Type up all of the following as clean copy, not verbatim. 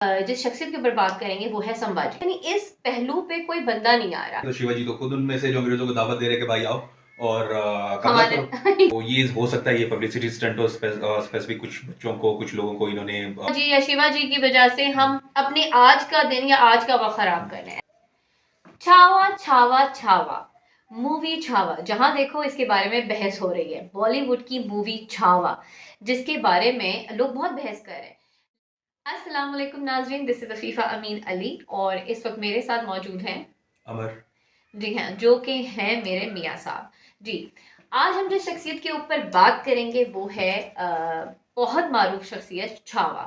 जिस शख्सियत के ऊपर बात करेंगे वो है संभाजी। यानी इस पहलू पे कोई बंदा नहीं आ रहा। तो शिवाजी तो खुद उनमें से जो अंग्रेजों को दावत दे रहे कि भाई आओ और कब्जा हमारे करो। तो ये हो सकता है ये पब्लिसिटी स्टंट हो, स्पेसिफिक कुछ बच्चों को, कुछ लोगों को इन्होंने जी या शिवाजी की वजह से हम अपने आज का दिन या आज का वक्त खराब कर रहे हैं। छावा छावा छावा मूवी छावा, जहां देखो इसके बारे में बहस हो रही है। बॉलीवुड की मूवी छावा जिसके बारे में लोग बहुत बहस कर रहे हैं। अस्सलाम वालेकुम नाजरीन, दिस इज अफीफा अमीन अली और इस वक्त मेरे साथ मौजूद हैं अमर। जी हाँ, जो कि हैं मेरे मियाँ साहब। जी, आज हम जिस शख्सियत के ऊपर बात करेंगे वो है बहुत मारूफ शख्सियत छावा,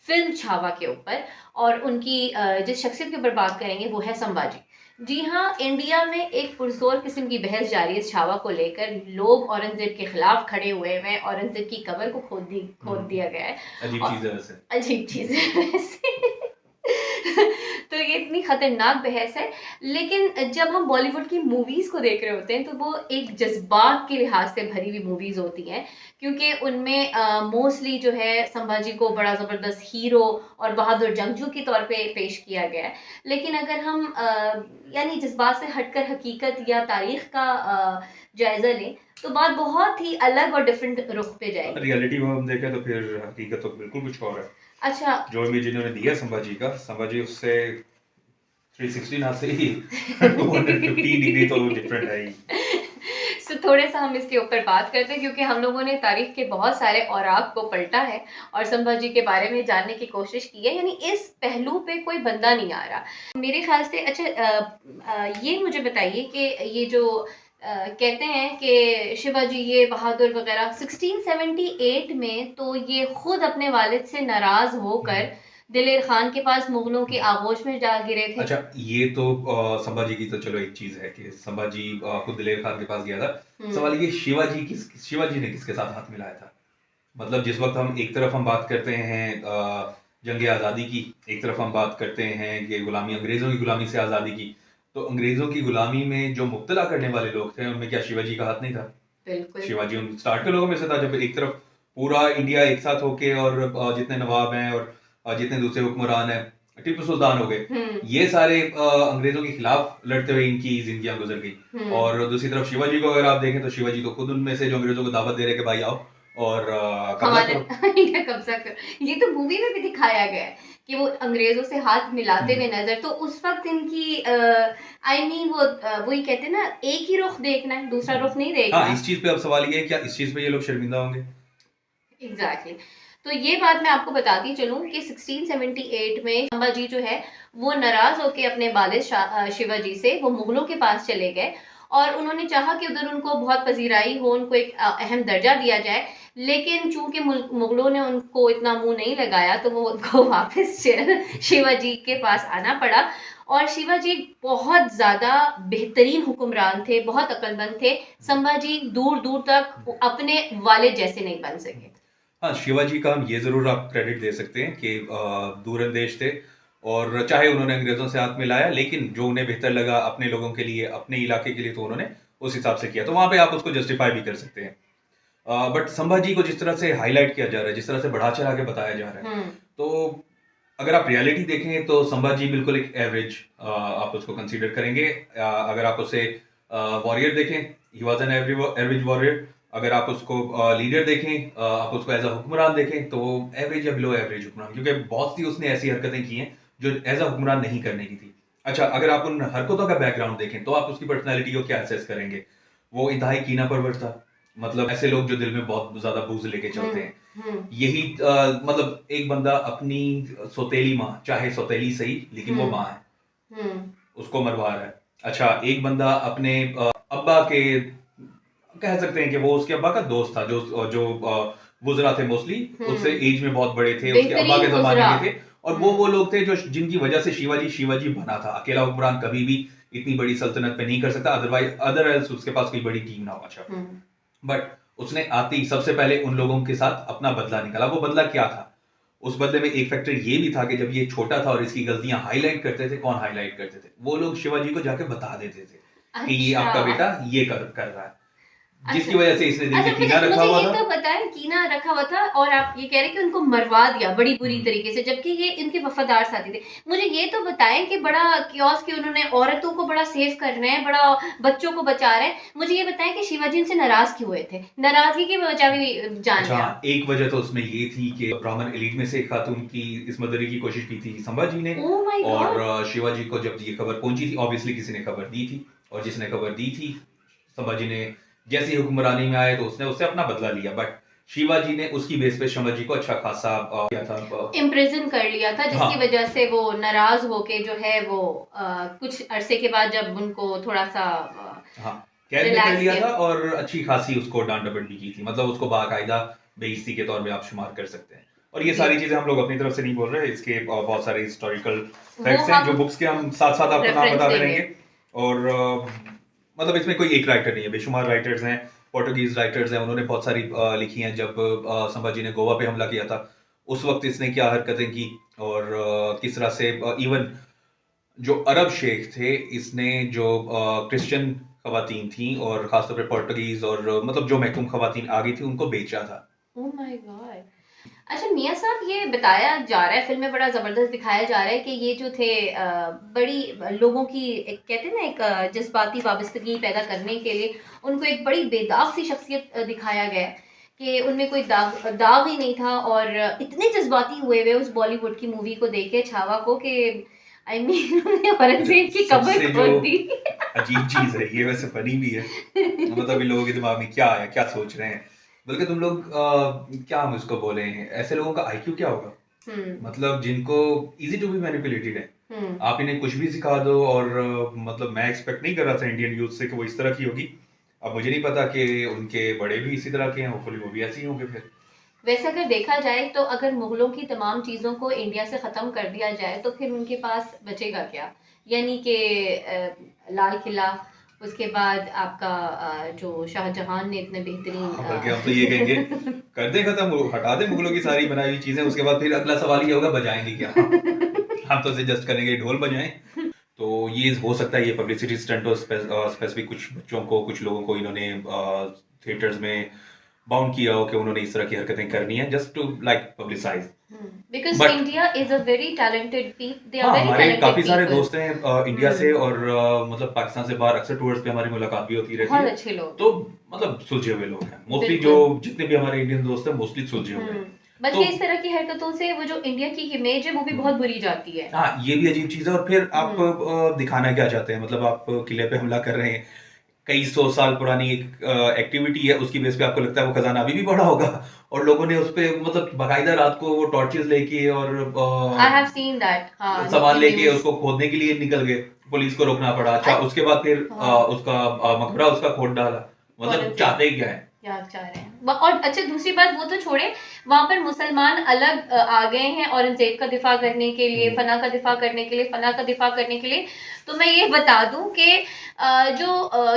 फिल्म छावा के ऊपर। और उनकी जिस शख्सियत के ऊपर बात करेंगे वो है संभाजी। जी हाँ, इंडिया में एक पुरजोर किस्म की बहस जारी है छावा को लेकर। लोग औरंगजेब के खिलाफ खड़े हुए हैं, औरंगजेब की कब्र को खोद दिया गया है। अजीब चीज है वैसे। अजीब चीज है वैसे। तो ये इतनी खतरनाक बहस है। लेकिन जब हम बॉलीवुड की मूवीज को देख रहे होते हैं तो वो एक जज्बात के लिहाज से भरी हुई मूवीज होती हैं, क्योंकि उनमें मोस्टली जो है संभाजी को बड़ा ज़बरदस्त हीरो और बहादुर जंगजू के तौर पे पेश किया गया है। लेकिन अगर हम यानी जज्बात से हटकर हकीकत या तारीख का जायजा लें तो बात बहुत ही अलग और डिफरेंट रुख पे जाएगी। रियलिटी में हम देखें तो फिर हकीकत तो बिल्कुल कुछ और है। अच्छा, जो इमेज इन्होंने दिया संभाजी का, संभाजी उससे 360 ना से ही 250 डिग्री तो डिफरेंट है ही। सो थोड़े सा हम इसके ऊपर बात करते हैं, क्योंकि हम लोगों ने तारीख के बहुत सारे औराक को पलटा है और संभाजी के बारे में जानने की कोशिश की है। यानी इस पहलू पे कोई बंदा नहीं आ रहा मेरे ख्याल से। अच्छा, ये मुझे बताइए कि ये जो कहते हैं कि शिवाजी ये बहादुर वगैरह 1678 में तो ये खुद अपने वालिद से नाराज होकर दिलेर खान के पास मुगलों के आगोश में जा गिरे थे। अच्छा, ये तो संभाजी की तो चलो एक चीज है कि संभाजी खुद दिलेर खान के पास गया था। सवाल ये शिवाजी ने किसके साथ हाथ मिलाया था? मतलब जिस वक्त हम एक तरफ हम बात करते हैं जंग आज़ादी की, एक तरफ हम बात करते हैं कि गुलामी, अंग्रेजों की गुलामी से आज़ादी की, तो अंग्रेजों की गुलामी में जो मुब्तला करने वाले लोग थे उनमें क्या शिवाजी का हाथ नहीं था? बिल्कुल। शिवाजी उन स्टार्ट के लोगों में से था। जब एक तरफ पूरा इंडिया एक साथ होके और जितने नवाब हैं और जितने दूसरे हुक्मरान हैं, टीपू सुल्तान हो गए, ये सारे अंग्रेजों के खिलाफ लड़ते हुए इनकी जिंदगियां गुजर गई। और दूसरी तरफ शिवाजी को अगर आप देखें तो शिवाजी तो खुद उनमें से जो अंग्रेजों को दावत दे रहे कि भाई आओ और कब्जा करो। इंडिया कब्जा करो। ये तो मूवी में भी दिखाया गया है कि वो अंग्रेजों से हाथ मिलाते हुए नजर, तो उस वक्त इनकी आई मीन वो वही कहते हैं ना, एक ही रुख देखना है, दूसरा रुख नहीं देखना। हाँ, इस चीज पे अब सवाल ये है क्या इस चीज पे ये लोग शर्मिंदा होंगे? Exactly exactly. तो ये बात मैं आपको बताती चलूं कि 1678 में संभाजी जो है वो नाराज होकर अपने वालिद शिवाजी से वो मुगलों के पास चले गए और उन्होंने चाहा कि उधर उनको बहुत पजीराई हो, उनको एक अहम दर्जा दिया जाए। लेकिन चूंकि मुगलों ने उनको इतना मुंह नहीं लगाया तो वो उनको वापस शिवाजी के पास आना पड़ा। और शिवाजी बहुत ज़्यादा बेहतरीन हुक्मरान थे, बहुत अक्लमंद थे। संभाजी दूर दूर तक अपने वालिद जैसे नहीं बन सके। हाँ, शिवाजी का हम ये जरूर आप क्रेडिट दे सकते हैं कि दूरंदेश थे और चाहे उन्होंने अंग्रेजों से हाथ मिलाया, लेकिन जो उन्हें बेहतर लगा अपने लोगों के लिए, अपने इलाके के लिए, तो उन्होंने उस हिसाब से किया। तो वहां पे आप उसको जस्टिफाई भी कर सकते हैं। बट संभाजी को जिस तरह से हाईलाइट किया जा रहा है, जिस तरह से बढ़ा चढ़ा के बताया जा रहा है, तो अगर आप रियलिटी देखें तो संभाजी बिल्कुल एक एवरेज आप उसको कंसीडर करेंगे। अगर आप उसे वॉरियर देखें, he was an average warrior. अगर आप उसको लीडर देखें, आप उसको एज अ हुक्मरान देखें, तो एवरेज या बिलो एवरेज हुक्मरान, क्योंकि बहुत सी उसने ऐसी हरकतें की हैं जो एज अ हुक्मरान नहीं करने की थी। अच्छा, अगर आप उन हरकतों का बैकग्राउंड देखें तो आप उसकी पर्सनैलिटी को क्या असेस करेंगे? वो इंतहाई कीना परवर था। मतलब ऐसे लोग जो दिल में बहुत ज्यादा बूझ लेके चलते हैं। यही मतलब एक बंदा अपनी सौतेली माँ, चाहे सौतेली सही लेकिन वो माँ है, उसको मरवा रहा है। अच्छा, एक बंदा अपने अब्बा के, कह सकते हैं कि वो उसके अब्बा का दोस्त था, जो वुज़रा थे मोस्टली, उससे एज में बहुत बड़े थे, उसके अब्बा के जमाने के थे। और वो लोग थे जो जिनकी वजह से शिवाजी बना था। अकेला हुक्मरान कभी भी इतनी बड़ी सल्तनत पे नहीं कर सकता, अदरवाइज उसके पास कोई बड़ी टीम ना हो। अच्छा, बट उसने आते ही सबसे पहले उन लोगों के साथ अपना बदला निकाला। वो बदला क्या था? उस बदले में एक फैक्टर ये भी था कि जब ये छोटा था और इसकी गलतियां हाईलाइट करते थे, कौन हाईलाइट करते थे? वो लोग शिवाजी को जाके बता देते थे कि ये आपका बेटा ये कर रहा है। जिसकी अच्छा। वजह से इसने दिल अच्छा, में कीना मुझे रखा मुझे हुआ ये था। तो बताएं, कीना रखा हुआ था और आप ये कह रहे हैं कि उनको मरवा दिया बड़ी बुरी हम्म। तरीके से, जबकि ये इनके वफादार साथी थे। मुझे ये तो बताएं कि बड़ा कियोस्क कि उन्होंने औरतों को बड़ा सेव कर रहे हैं, बड़ा बच्चों को बचा रहे हैं। मुझे ये बताएं कि शिवाजी इनसे नाराज क्यों हुए थे? नाराजगी की वजह भी जान अच्छा, लें आप। एक वजह तो उसमें ये थी कि ब्राह्मण एलीट में से एक खातून की इस्मत दरी की कोशिश की थी संभाजी ने। ओह माय और गॉड। शिवाजी को जब ये खबर पहुंची थी, ऑब्वियसली किसी ने खबर दी थी, और जिसने खबर दी थी संभाजी ने जैसे ही हुक्मरानी में आए तो उसने उससे अपना बदला लिया। बट शिवाजी ने उसकी बेस पे संभाजी को अच्छा खासा किया था। इम्प्रिजन कर लिया था, हाँ जिसकी वजह से वो नाराज होके जो है वो कुछ अरसे के बाद जब उनको थोड़ा सा हाँ, कैद में कर रिलैक्स लिया किया। था और अच्छी खासी उसको डांट डपट भी की थी, मतलब उसको बाकायदा बेइज्जती के तौर पे आप शुमार कर सकते हैं। और ये जी, सारी चीजें हम लोग अपनी तरफ से नहीं बोल रहे, इसके बहुत सारे हिस्टोरिकल वो फैक्ट्स हैं जो हम बुक्स के हम साथ साथ आपको नाम रेफरेंस बताते देंगे। रहेंगे। और मतलब इसमें कोई एक राइटर नहीं है, बेशुमार राइटर्स हैं, पोर्टुगीज राइटर्स हैं, उन्होंने बहुत सारी लिखी हैं। जब संभाजी ने गोवा पे हमला किया था उस वक्त इसने क्या हरकतें की, और किस तरह से इवन जो अरब शेख थे, इसने जो क्रिश्चियन खवातीन थी और खासतौर पे पोर्टुगीज और मतलब जो महकूम खवातीन आ गई थी उनको बेचा था। Oh my God. अच्छा मियाँ साहब, ये बताया जा रहा है, फिल्म में बड़ा जबरदस्त दिखाया जा रहा है कि ये जो थे बड़ी लोगों की एक कहते हैं ना एक जज्बाती वाबस्तगी पैदा करने के लिए उनको एक बड़ी बेदाग सी शख्सियत दिखाया गया है कि उनमें कोई दाग दाग ही नहीं था, और इतने जज्बाती हुए हुए उस बॉलीवुड की मूवी को देखे छावा को कि आई मीन उन्होंने अच्छा, औरंगजेब की कब्र सबसे जो खोद दी। अजीब चीज है, ये वैसे फनी भी है, मतलब इन लोगों के दिमाग में क्या आया, क्या सोच रहे हैं। बल्कि तुम लोग क्या हम इसको बोले, ऐसे लोगों का आईक्यू क्या होगा, हम्म। मतलब जिनको इजी टू बी मैनिपुलेटेड है। हम्म। आप इन्हें कुछ भी सिखा दो, और मतलब मैं एक्सपेक्ट नहीं कर रहा था इंडियन यूथ से कि वो इस तरह की होगी। अब मुझे नहीं पता कि उनके बड़े भी इसी तरह के हैं, होपफुली वो भी ऐसे ही होंगे फिर। वैसे अगर देखा जाए तो अगर मुगलों की तमाम चीज़ों को इंडिया से ख़त्म कर दिया जाए तो फिर उनके पास बचेगा क्या? यानी कि लाल किला, उसके बाद आपका जो शाहजहां ने इतने बेहतरीन हाँ, बल्कि हम तो ये कहेंगे कर दे खत्म, हटा दे मुगलों की सारी बनाई हुई चीजें, उसके बाद फिर अगला सवाल ये होगा बजाएंगे क्या। हम तो सजेस्ट करेंगे ढोल बजाएं। तो ये हो सकता है ये पब्लिसिटी स्टंट हो, स्पेसिफिक कुछ बच्चों को, कुछ लोगों को इन्होंने थिएटर्स में बाउंड किया हो कि उन्होंने इस तरह की हरकतें करनी है just to like publicise. Because but India is a very talented people, they are हाँ, वेरी हमारे टैलेंटेड काफी सारे पीपल। दोस्त हैं इंडिया से, और मतलब पाकिस्तान से बाहर अक्सर टूर्स पे हमारी मुलाकात भी होती रहती बहुत है। अच्छे लोग तो हैं। मतलब सुलझे हुए लोग हैं मोस्टली, जो बिल्कुल। जितने भी हमारे इंडियन दोस्त हैं मोस्टली सुलझे हुए हैं। बल्कि तो इस तरह की हरकतों से वो जो इंडिया की इमेज है वो भी बहुत बुरी जाती है। हाँ, ये भी अजीब चीज है। और फिर आप हम्म। दिखाना क्या चाहते हैं, मतलब आप किले पे हमला कर रहे हैं, कई सौ साल पुरानी एक एक्टिविटी है, उसकी बेस पे आपको लगता है वो खजाना अभी भी पड़ा होगा, और लोगों ने उस पे मतलब बाकायदा रात को वो टॉर्चेस लेके और आई हैव सीन दैट, हाँ, सामान द लेके न्यूज़। उसको खोदने के लिए निकल गए, पुलिस को रोकना पड़ा। अच्छा, उसके बाद फिर हाँ, उसका मकबरा उसका खोद डाला, मतलब औरंगजेब चाहते ही क्या है। याद चाह रहे हैं और अच्छा दूसरी बात वो तो छोड़े, वहां पर मुसलमान अलग आ गए हैं औरंगजेब का दिफा करने के लिए, फना का दिफा करने के लिए, फना का दिफा करने के लिए। तो मैं ये बता दूं कि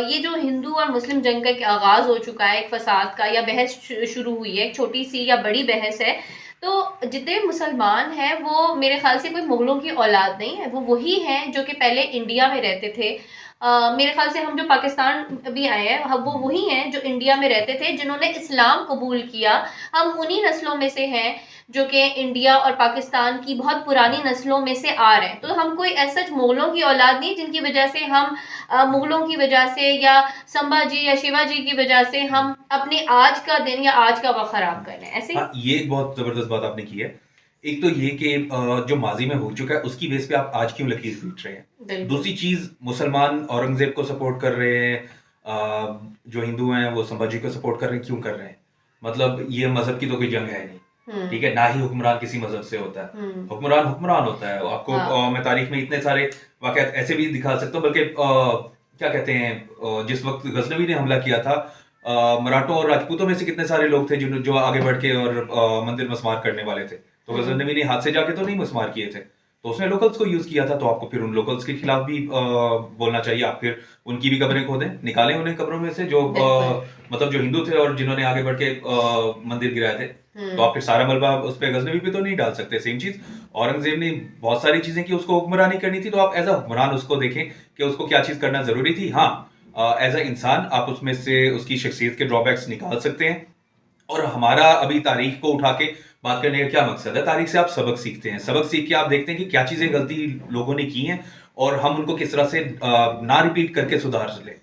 ये जो हिंदू और मुस्लिम जंग का आगाज हो चुका है, एक फसाद का या बहस शुरू हुई है, एक छोटी सी या बड़ी बहस है। तो जितने मुसलमान हैं वो मेरे ख्याल से कोई मुगलों की औलाद नहीं है, वो वही हैं जो कि पहले इंडिया में रहते थे। मेरे ख्याल से हम जो पाकिस्तान भी आए हैं वो वही हैं जो इंडिया में रहते थे, जिन्होंने इस्लाम कबूल किया। हम उन्हीं नस्लों में से हैं जो कि इंडिया और पाकिस्तान की बहुत पुरानी नस्लों में से आ रहे हैं। तो हम कोई ऐसा मुगलों की औलाद नहीं जिनकी वजह से हम मुगलों की वजह से या संभाजी या शिवाजी की वजह से हम अपने आज का दिन या आज का वक्त खराब कर रहे हैं ऐसे। हाँ, ये एक बहुत जबरदस्त बात आपने की है। एक तो ये कि जो माजी में हो चुका है उसकी बेस पे आप आज क्यों लकीर खींच रहे हैं। बिल्कुल। दूसरी चीज, मुसलमान औरंगजेब को सपोर्ट कर रहे हैं, जो हिंदू हैं वो संभाजी को सपोर्ट कर रहे हैं, क्यों कर रहे हैं। मतलब ये मजहब की तो कोई जंग है नहीं, ठीक है, ना ही हुक्मरान किसी मजहब से होता है। हुक्मरान हुक्मरान होता है। आपको हाँ। मैं तारीख में इतने सारे वाकयात ऐसे भी दिखा सकता हूँ, बल्कि क्या कहते हैं, जिस वक्त गजनवी ने हमला किया था, मराठों और राजपूतों में से कितने सारे लोग थे जो आगे बढ़ के और मंदिर मस्मार करने वाले थे। तो गजनवी ने हाथ से जाके तो नहीं मस्मार किए थे, तो उसने लोकल्स को यूज किया था। तो आपको फिर उन लोकल्स के खिलाफ भी बोलना चाहिए। आप फिर उनकी भी कब्रें खोदें, निकालें उन्हें कब्रों में से, जो मतलब जो हिंदू थे और जिन्होंने आगे बढ़ के मंदिर गिराए थे। तो आप फिर सारा मलबा उस पर गजनवी पे तो नहीं डाल सकते। सेम चीज औरंगजेब ने बहुत सारी चीजें की, उसको हुक्मरानी करनी थी, तो आप एज अ हुक्मरान उसको देखें कि उसको क्या चीज करना जरूरी थी। हाँ, एज अ इंसान आप उसमें से उसकी शख्सियत के ड्रॉबैक्स निकाल सकते हैं। और हमारा अभी तारीख को उठा के बात करने का क्या मकसद है? तारीख से आप सबक सीखते हैं, सबक सीख के आप देखते हैं कि क्या चीजें गलती लोगों ने की हैं और हम उनको किस तरह से ना रिपीट करके सुधार लें।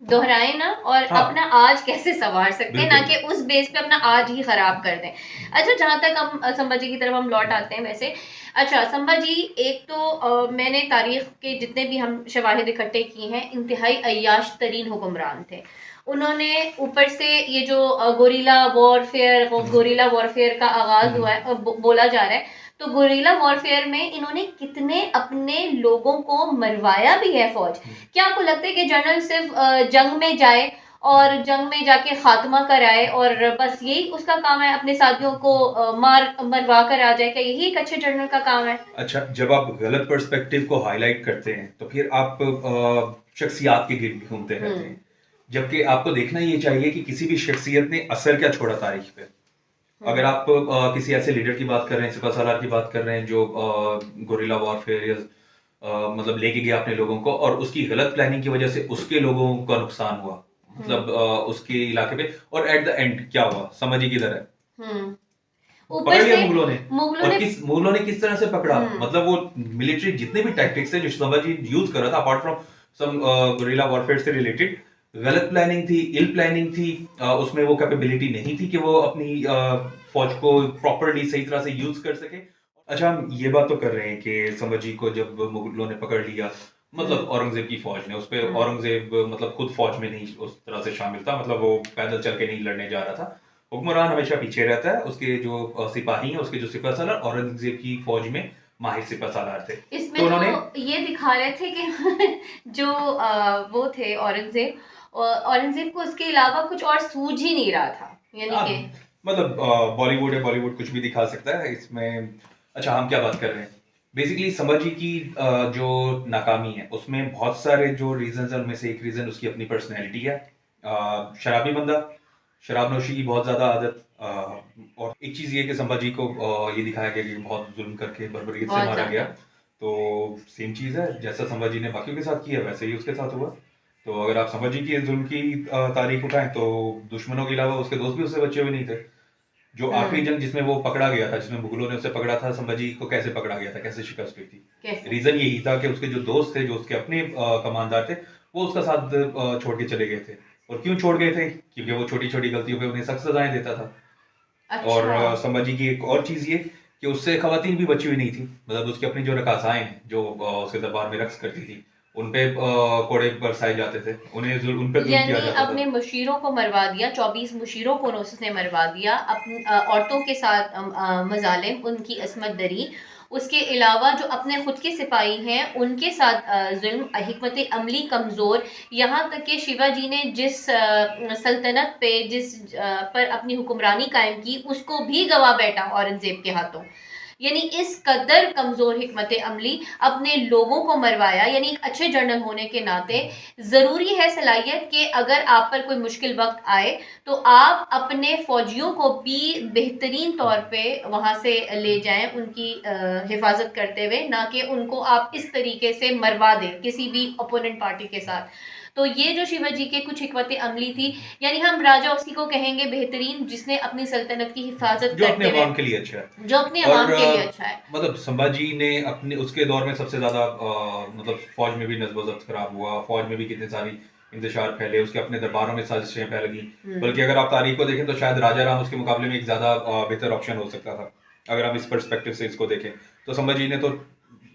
दोहराए ना, और हाँ, अपना आज कैसे संवार सकते हैं, ना कि उस बेस पे अपना आज ही खराब कर दें। अच्छा, जहां तक हम संभाजी की तरफ हम लौट आते हैं वैसे। अच्छा, संभाजी एक तो मैंने तारीख के जितने भी हम शवाहिद इकट्ठे किए हैं, इंतहाई अय्याश तरीन हुक्मरान थे। उन्होंने ऊपर से ये जो गोरिल्ला वॉरफेयर का आगाज हुआ है, बोला जा रहा है, तो गोरिल्ला वॉरफेयर में इन्होंने कितने अपने लोगों को मरवाया भी है फौज। क्या आपको लगता है कि जनरल सिर्फ जंग में जाए और जंग में जाके खात्मा कराए और बस यही उसका काम है, अपने साथियों को मरवा कर आ जाए? क्या यही एक अच्छे जनरल का काम है? अच्छा, जब आप गलत पर्सपेक्टिव को हाईलाइट करते हैं तो फिर आप शख्सियात के गिर्द घूमते रहते हैं, जबकि आपको देखना ये चाहिए कि किसी भी शख्सियत ने असर क्या छोड़ा तारीख पे। अगर आप किसी ऐसे लीडर की बात कर रहे हैं, सिपह सालार की बात कर रहे हैं, जो गोरिल्ला वॉरफेयर या मतलब लेके गया अपने लोगों को और उसकी गलत प्लानिंग की वजह से उसके लोगों का नुकसान हुआ, मतलब उसके इलाके पे, और एट द एंड क्या हुआ? समझिए किधर है, ऊपर पकड़ लिया से मुगलों ने। मुगलों और ने मुगलों ने किस तरह से पकड़ा, मतलब वो मिलिट्री जितने भी टैक्टिक्स है जो संभाजी यूज कर रहा था, apart from some guerrilla warfare से रिलेटेड, गलत प्लानिंग थी, इल प्लानिंग थी। उसमें वो कैपेबिलिटी नहीं थी कि वो अपनी फौज को प्रॉपरली सही तरह से यूज कर सके। अच्छा, हम ये बात तो कर रहे हैं कि संभाजी को जब मुगलों ने पकड़ लिया, मतलब औरंगजेब की फौज ने, उस पे औरंगजेब मतलब खुद फौज में नहीं उस तरह से शामिल था, मतलब वो पैदल चल के नहीं लड़ने जा रहा था। हुक्मरान हमेशा पीछे रहता है, उसके जो सिपाही हैं, उसके जो सिपह सालार औरंगजेब की फौज में माहिर सिपह सालार थे। इसमें तो तो उन्होंने ये दिखा रहे थे कि जो वो थे औरंगजेब, औरंगजेब को उसके अलावा कुछ और सूझ ही नहीं रहा था, यानी कि मतलब बॉलीवुड है, बॉलीवुड कुछ भी दिखा सकता है इसमें। अच्छा, हम क्या बात कर रहे हैं? बेसिकली संभाजी की जो नाकामी है उसमें बहुत सारे जो रीजंस हैं, उनमें से एक रीजन उसकी अपनी पर्सनैलिटी है। शराबी बंदा, शराब नोशी की बहुत ज्यादा आदत, और एक चीज ये कि संभाजी को ये दिखाया गया कि बहुत जुल्म करके बर्बरियत से बहुत मारा गया। ज्यादा। तो सेम चीज है, जैसा संभाजी ने बाकियों के साथ किया वैसे ही उसके साथ हुआ। तो अगर आप संभाजी की जुल्म की तारीख उठाएं तो दुश्मनों के अलावा उसके दोस्त भी उससे बचे हुए नहीं थे। जो आखिरी जंग जिसमें वो पकड़ा गया था, जिसमें मुगलों ने उसे पकड़ा था, संभाजी को कैसे पकड़ा गया था, कैसे शिकस्त हुई थी? रीजन यही था कि उसके जो दोस्त थे, जो उसके अपने कमानदार थे, वो उसका साथ छोड़ के चले गए थे। और क्यों छोड़ गए थे? क्योंकि वो छोटी छोटी गलतियों पे उन्हें सख्त सजाएं देता था। अच्छा। और संभाजी की एक और चीज ये कि उससे खवातीन भी बची हुई नहीं थी, मतलब उसकी अपनी जो रकासाएं हैं, जो उसके दरबार में रक्स करती थी, उन पे कोड़े बरसाए जाते थे, उन पे जुल्म किया यानी जाता था। अपने मुशीरों को मरवा दिया, 24 मुशीरों को उसने मरवा दिया, अपनी औरतों के साथ मजालिम, उनकी असमत दरी, उसके अलावा जो अपने खुद के सिपाही हैं उनके साथ जुल्म, हिकमत अमली कमज़ोर। यहाँ तक कि शिवाजी ने जिस सल्तनत पे पर अपनी हुक्मरानी कायम की, उसको भी गवा बैठा औरंगजेब के हाथों। यानी इस कदर कमजोर हिकमत अमली, अपने लोगों को मरवाया। यानी एक अच्छे जनरल होने के नाते ज़रूरी है सलाहियत कि अगर आप पर कोई मुश्किल वक्त आए तो आप अपने फौजियों को भी बेहतरीन तौर पे वहाँ से ले जाएं, उनकी हिफाजत करते हुए, ना कि उनको आप इस तरीके से मरवा दें किसी भी अपोनेंट पार्टी के साथ। तो ये जो शिवाजी के कुछ हिकमत अमली थी, यानी हम राजा उसी को कहेंगे बेहतरीन, जिसने अपनी सल्तनत की हिफाजत जो अपने करते अवाम हुए, के लिए अच्छा है। जो अपने और अवाम के लिए अच्छा है। मतलब संभाजी ने अपने उसके दौर में सबसे ज्यादा मतलब फौज में भी नज़्म ज़ब्त खराब हुआ, फौज में भी कितने सारी इंतशार फैले, उसके अपने दरबारों में साजिशें फैल गई। बल्कि अगर आप तारीख को देखें तो शायद राजा राम उसके मुकाबले में एक ज्यादा बेहतर ऑप्शन हो सकता था, अगर हम इस पर्सपेक्टिव से इसको देखें। तो संभाजी ने तो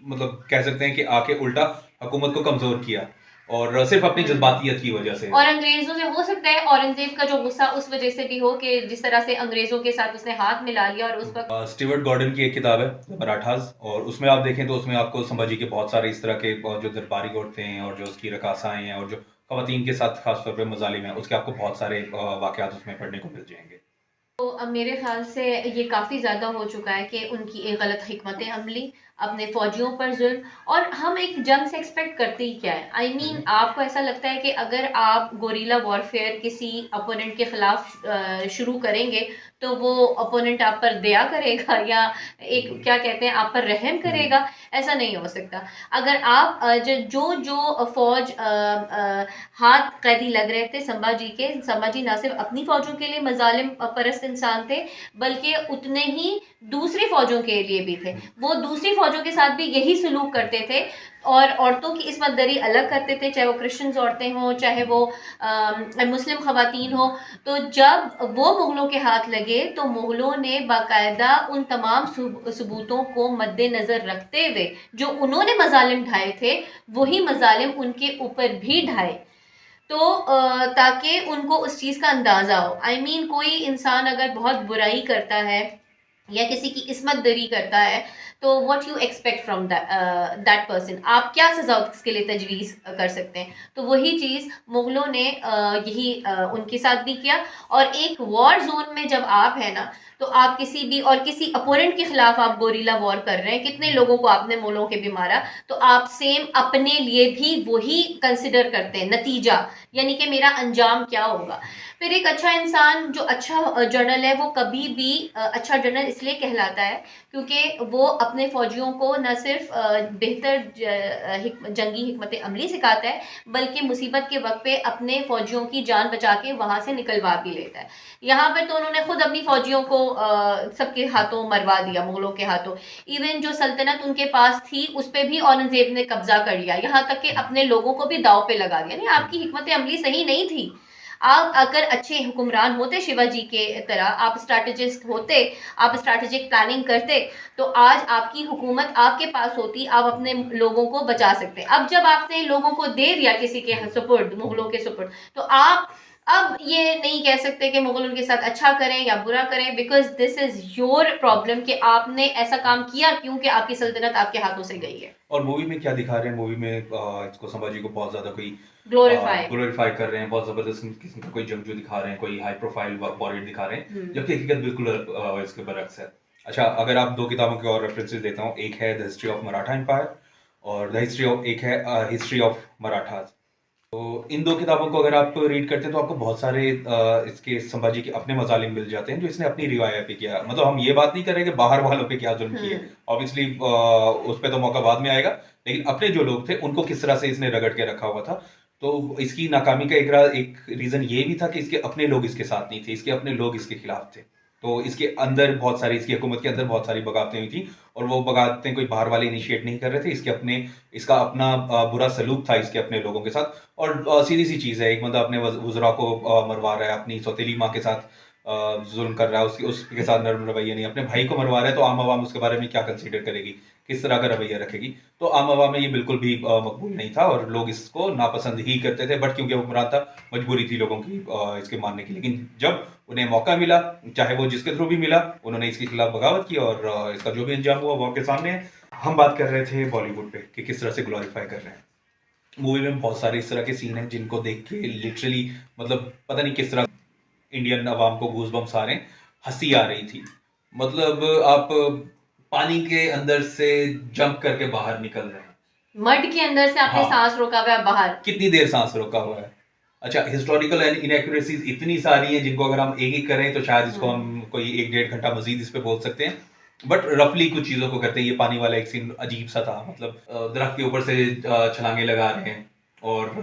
मतलब कह सकते हैं कि आके उल्टा हुकूमत को कमजोर किया, और सिर्फ अपनी जज्बातियत की वजह से। और अंग्रेजों से हो सकता है औरंगजेब का जो गुस्सा उस वजह से भी हो कि जिस तरह से अंग्रेजों के साथ उसने हाथ मिला लिया, और उस वक्त स्टीवर्ट गॉर्डन की एक किताब है द मराठास, और उसमें आप देखें तो उसमें आपको संभाजी के बहुत सारे इस तरह के जो दरबारी औरतें हैं और जो उसकी रकासाएं हैं और जो खवातीन के साथ खासतौर पर मजालिम हैं, उसके आपको बहुत सारे वाकयात उसमें पढ़ने को मिल जाएंगे। तो अब मेरे ख्याल से ये काफ़ी ज़्यादा हो चुका है कि उनकी एक गलत हिकमत अमली अपने फौजियों पर जुल्म। और हम एक जंग से एक्सपेक्ट करते ही क्या है, आई मीन आपको ऐसा लगता है कि अगर आप गोरिल्ला वॉरफेयर किसी अपोनेंट के खिलाफ शुरू करेंगे तो वो अपोनेंट आप पर दया करेगा या एक क्या कहते हैं आप पर रहम करेगा? ऐसा नहीं हो सकता। अगर आप जो जो फौज हाथ कैदी लग रहे थे संभाजी के, संभाजी ना सिर्फ अपनी फौजों के लिए मजालिम परस्त इंसान थे बल्कि उतने ही दूसरी फौजों के लिए भी थे। वो दूसरी फौजों के साथ भी यही सलूक करते थे और औरतों की इसमत दरी अलग करते थे, चाहे वो क्रिश्चियन औरतें हों चाहे वो मुस्लिम खवातीन हो। तो जब वो मुगलों के हाथ लगे तो मुगलों ने बाकायदा उन तमाम सबूतों को मद्देनजर रखते हुए जो उन्होंने मजालिम ढाए थे वही मजालिम उनके ऊपर भी ढाए, तो ताकि उनको उस चीज का अंदाजा हो। आई मीन कोई इंसान अगर बहुत बुराई करता है या किसी की इस्मत दरी करता है तो what you expect from that person, आप क्या सजा उसके लिए तजवीज़ कर सकते हैं? तो वही चीज़ मुगलों ने यही उनके साथ भी किया। और एक वॉर जोन में जब आप है ना तो आप किसी भी और किसी अपोनेंट के खिलाफ आप गोरिल्ला वॉर कर रहे हैं, कितने लोगों को आपने मुगलों के भी मारा, तो आप सेम अपने लिए भी वही कंसिडर करते हैं नतीजा, यानी कि मेरा अंजाम क्या होगा। फिर एक अच्छा इंसान जो अच्छा जर्नल है वो कभी भी अच्छा जर्नल इसलिए कहलाता है क्योंकि वो अपने फौजियों को न सिर्फ बेहतर जंगी हिकमत अमली सिखाता है बल्कि मुसीबत के वक्त पे अपने फौजियों की जान बचा के वहां से निकलवा भी लेता है। यहाँ पर तो उन्होंने खुद अपनी फौजियों को सबके हाथों मरवा दिया, मुगलों के हाथों। इवन जो सल्तनत उनके पास थी उस पर भी औरंगजेब ने कब्जा कर लिया, यहाँ तक कि अपने लोगों को भी दाव पे लगा दिया। नहीं, आपकी हिकमत अमली सही नहीं थी। आप अगर अच्छे हुक्मरान होते शिवाजी के तरह, आप स्ट्रैटेजिस्ट होते, आप स्ट्रैटेजिक प्लानिंग करते, तो आज आपकी हुकूमत आपके पास होती, आप अपने लोगों को बचा सकते। अब जब आपने लोगों को दे दिया किसी के सुपुर्द, मुगलों के सुपुर्द, तो आप अब ये नहीं कह सकते कि मुगल उनके साथ अच्छा करें या बुरा करें, because this is your problem कि आपने ऐसा काम किया क्योंकि आपकी सल्तनत आपके हाथों से गई है। और मूवी में क्या दिखा रहे हैं, मूवी में इसको संभाजी को बहुत ज्यादा कोई ग्लोरीफाई कर रहे हैं, बहुत जबरदस्त किस्म का कोई जंगजू दिखा रहे हैं, कोई हाई प्रोफाइल वॉरियर दिखा रहे हैं, जबकि हकीकत बिल्कुल इसके बरक्स है। अच्छा, अगर आप दो किताबों के और रेफरेंसेस देता हूँ, एक है the history of Maratha empire और द हिस्ट्री ऑफ, एक है हिस्ट्री ऑफ मराठाज। तो इन दो किताबों को अगर आप रीड करते हैं तो आपको बहुत सारे इसके संभाजी के अपने मजालिम मिल जाते हैं जो इसने अपनी रिवायत पे किया। मतलब हम ये बात नहीं कर रहे कि बाहर वालों पे क्या जुल्म किए, ऑब्वियसली उस पे तो मौका बाद में आएगा, लेकिन अपने जो लोग थे उनको किस तरह से इसने रगड़ के रखा हुआ था। तो इसकी नाकामी का एक रीजन ये भी था कि इसके अपने लोग इसके साथ नहीं थे, इसके अपने लोग इसके खिलाफ थे। तो इसके अंदर बहुत सारी, इसकी हुकूमत के अंदर बहुत सारी बगावतें हुई थी और वो बगावतें कोई बाहर वाले इनिशिएट नहीं कर रहे थे, इसके अपने, इसका अपना बुरा सलूक था इसके अपने लोगों के साथ। और सीधी सी चीज़ है, एक बंदा अपने वज़रा को मरवा रहा है, अपनी सौतेली माँ के साथ जुल्म कर रहा है, उसके साथ नरम रवैया नहीं, अपने भाई को मरवा रहा है, तो आम आवाम उसके बारे में क्या कंसीडर करेगी, किस तरह का रवैया रखेगी? तो आम आवाम में ये बिल्कुल भी मकबूल नहीं था और लोग इसको नापसंद ही करते थे, बट क्योंकि हुक्मरान था मजबूरी थी लोगों की इसके मानने की। लेकिन जब उन्हें मौका मिला, चाहे वो जिसके थ्रू भी मिला, उन्होंने इसके खिलाफ बगावत की और इसका जो भी अंजाम हुआ वो आपके सामने है। हम बात कर रहे थे बॉलीवुड पे कि किस तरह से ग्लोरीफाई कर रहे हैं। मूवी में बहुत सारे इस तरह के सीन हैं जिनको देख के लिटरली मतलब पता नहीं किस तरह इंडियन अवाम को गूज़बम्स आ रहे हैं, हंसी आ रही थी। मतलब आप पानी के अंदर से जंप करके बाहर निकल रहे हैं, मड के अंदर से आपने सांस रोका हुआ है बाहर, कितनी देर सांस रोका हुआ है। अच्छा, हिस्टोरिकल इनएक्यूरेसीज इतनी सारी हैं जिनको अगर हम एक एक करें तो शायद इसको हम कोई 1-1.5 घंटा मजीद इस पे बोल सकते हैं, बट रफली कुछ चीज़ों को करते हैं। ये पानी वाला एक सीन अजीब सा था, मतलब दरख्त के ऊपर से छलांगे लगा रहे हैं और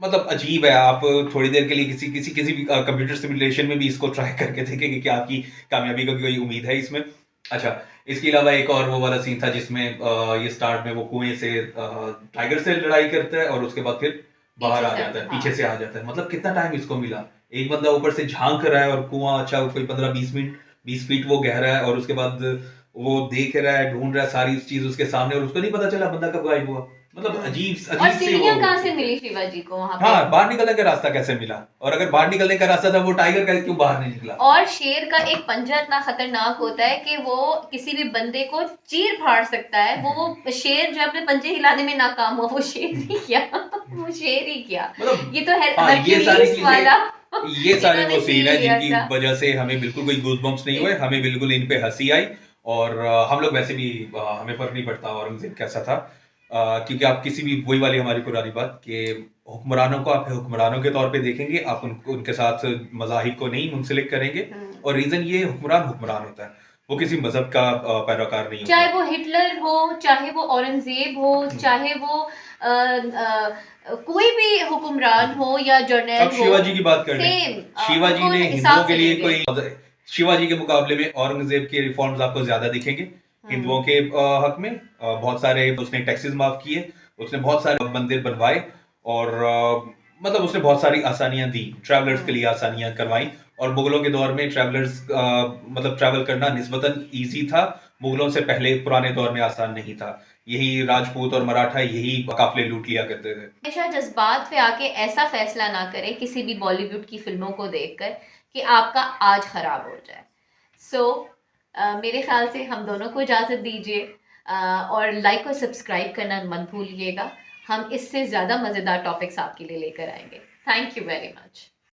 मतलब अजीब है। आप थोड़ी देर के लिए किसी भी कंप्यूटर सिमुलेशन में भी इसको ट्राई करके देखेंगे कि आपकी कामयाबी की कोई उम्मीद है इसमें। अच्छा, इसके अलावा एक और वो वाला सीन था जिसमें ये स्टार्ट में वो कुएं से टाइगर से लड़ाई करता है और उसके बाद फिर बाहर आ जाता है, पीछे से आ जाता है। मतलब कितना टाइम इसको मिला, एक बंदा ऊपर से झांक रहा है और कुआं अच्छा कोई 15-20 फीट वो गहरा है और उसके बाद वो देख रहा है, ढूंढ रहा है सारी चीज उसके सामने और उसको नहीं पता चला बंदा कब गायब हुआ। मतलब अजीब और से सीढ़ियां वो, कहाँ से मिली शिवाजी को वहां पे? हाँ, बाहर निकलने का रास्ता कैसे मिला? और अगर बाहर निकलने का रास्ता था वो टाइगर का क्यों बाहर नहीं निकला? और शेर का एक पंजा इतना खतरनाक होता है कि वो किसी भी बंदे को चीर फाड़ सकता है। वो शेर जो अपने पंजे हिलाने में नाकाम हुआ, वो शेर ही क्या वो शेर ही क्या, मतलब ये तो है हाँ, ये सारे इन्होंने वो सीन है सीन लिया जिनकी था। वजह से हमें बिल्कुल कोई गूज़बम्प्स नहीं हुए, हमें बिल्कुल इन पे हंसी आई और हम लोग वैसे भी हमें फ़र्क नहीं पड़ता औरंगज़ेब कैसा था। क्योंकि आप किसी भी वही वाली हमारी पुरानी बात कि हुक्मरानों को आप हुक्मरानों के तौर पे देखेंगे, आप उनको उनके साथ मज़ाहिब को नहीं मुंसलिक करेंगे और रीज़न ये हुक्मरान हुक्मरान होता है, वो किसी मज़हब का पैरोकार नहीं चाहे होता। वो हिटलर हो, चाहे वो औरंगज़ेब हो, चाहे वो कोई भी हुक्मरान हो या अब जर्नैल हो, शिवाजी की बात कर लें। सेम शिवाजी उनको ने हिसाब हिंदुओं के से लिए लेंगे। शिवाजी के मुकाबले में औरंगज़ेब के रिफॉर्म्स आपको ज़्यादा दिखेंगे। हिंदुओं के हक में बहुत सारे उसने टैक्सेस माफ़ किए, उसने बहुत सारे मंदिर बनवाए और मतलब उसने बहुत सारी आसानियाँ दी, ट्रैवलर्स के लिए आसानियाँ करवाई और मुगलों के दौर में ट्रैवलर्स मतलब ट्रैवल करना निस्बतन ईज़ी था, मुगलों से पहले पुराने दौर में आसान नहीं था। यही राजपूत और मराठा यही काफ़िले लूट लिया करते थे। हमेशा जज्बात पे आके ऐसा फैसला ना करें किसी भी बॉलीवुड की फिल्मों को देखकर कि आपका आज खराब हो जाए। सो मेरे ख्याल से हम दोनों को इजाज़त दीजिए और लाइक और सब्सक्राइब करना मत भूलिएगा। हम इससे ज़्यादा मज़ेदार टॉपिक्स आपके लिए लेकर आएंगे। Thank you very much.